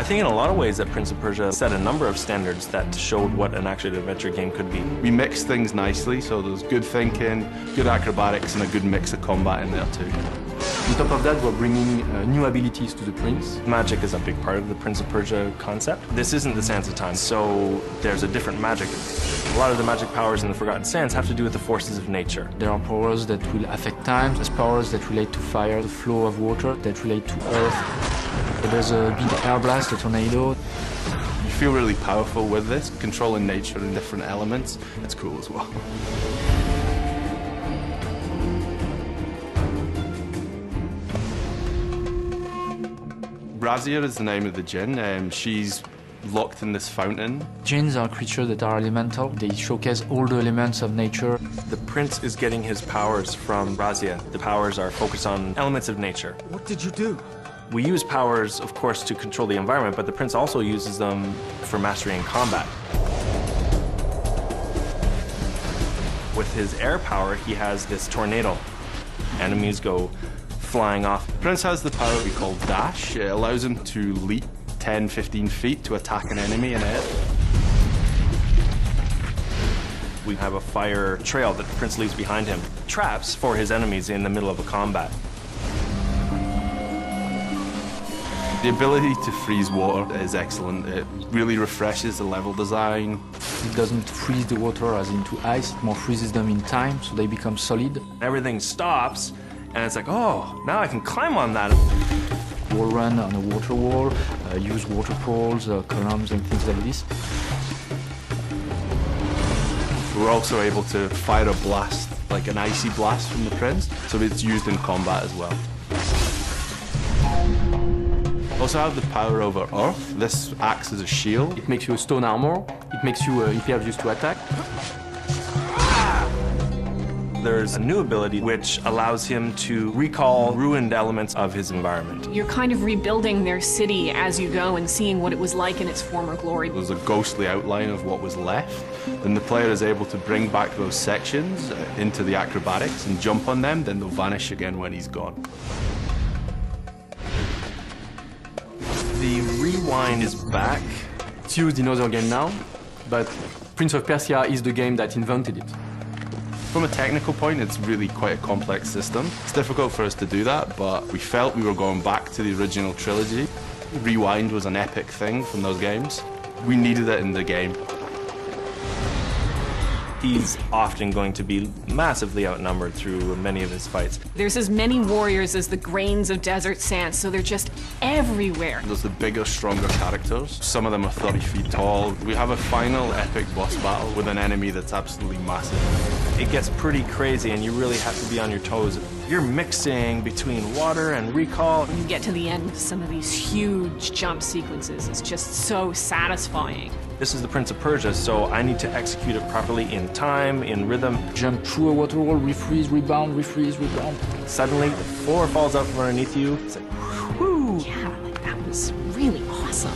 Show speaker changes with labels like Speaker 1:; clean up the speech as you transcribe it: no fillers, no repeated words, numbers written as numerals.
Speaker 1: think in a lot of ways that Prince of Persia set a number of standards that showed what an action-adventure game could be.
Speaker 2: We mixed things nicely, so there's good thinking, good acrobatics, and a good mix of combat in there too.
Speaker 3: On top of that, we're bringing new abilities to the prince.
Speaker 1: Magic is a big part of the Prince of Persia concept. This isn't the Sands of Time, so there's a different magic. A lot of the magic powers in the Forgotten Sands have to do with the forces of nature.
Speaker 3: There are powers that will affect time, there's powers that relate to fire, the flow of water, that relate to earth. There's a big air blast, a tornado.
Speaker 2: You feel really powerful with this, controlling nature and different elements. It's cool as well. Razia is the name of the djinn. She's locked in this fountain.
Speaker 3: Jinns are creatures that are elemental. They showcase all the elements of nature.
Speaker 1: The prince is getting his powers from Razia. The powers are focused on elements of nature.
Speaker 4: What did you do?
Speaker 1: We use powers, of course, to control the environment, but the prince also uses them for mastery in combat. With his air power, he has this tornado. Enemies go flying off.
Speaker 2: Prince has the power we call dash. It allows him to leap 10, 15 feet to attack an enemy in air.
Speaker 1: We have a fire trail that the prince leaves behind him. Traps for his enemies in the middle of a combat.
Speaker 2: The ability to freeze water is excellent. It really refreshes the level design.
Speaker 3: It doesn't freeze the water as into ice, it more freezes them in time, so they become solid.
Speaker 1: Everything stops, and it's like, oh, now I can climb on that.
Speaker 3: Wall run on a water wall, use water poles, columns and things like this.
Speaker 2: We're also able to fire a blast, like an icy blast from the prince, so it's used in combat as well. Also have the power over earth. This acts as a shield.
Speaker 3: It makes you a stone armor, it makes you impervious to attack.
Speaker 1: There's a new ability which allows him to recall ruined elements of his environment.
Speaker 5: You're kind of rebuilding their city as you go and seeing what it was like in its former glory.
Speaker 2: There's a ghostly outline of what was left. Then the player is able to bring back those sections into the acrobatics and jump on them, then they'll vanish again when he's gone.
Speaker 1: The rewind is back.
Speaker 3: It's used in other games now, but Prince of Persia is the game that invented it.
Speaker 2: From a technical point, it's really quite a complex system. It's difficult for us to do that, but we felt we were going back to the original trilogy. Rewind was an epic thing from those games. We needed it in the game.
Speaker 1: He's often going to be massively outnumbered through many of his fights.
Speaker 5: There's as many warriors as the grains of desert sand, so they're just everywhere.
Speaker 2: There's the bigger, stronger characters. Some of them are 30 feet tall. We have a final epic boss battle with an enemy that's absolutely massive.
Speaker 1: It gets pretty crazy and you really have to be on your toes. You're mixing between water and recall.
Speaker 5: When you get to the end of some of these huge jump sequences, it's just so satisfying.
Speaker 1: This is the Prince of Persia, so I need to execute it properly in time, in rhythm.
Speaker 3: Jump through a water wall, refreeze, rebound, refreeze, rebound.
Speaker 1: Suddenly, the floor falls out from underneath you. It's like, whoo!
Speaker 5: Yeah, like that was really awesome.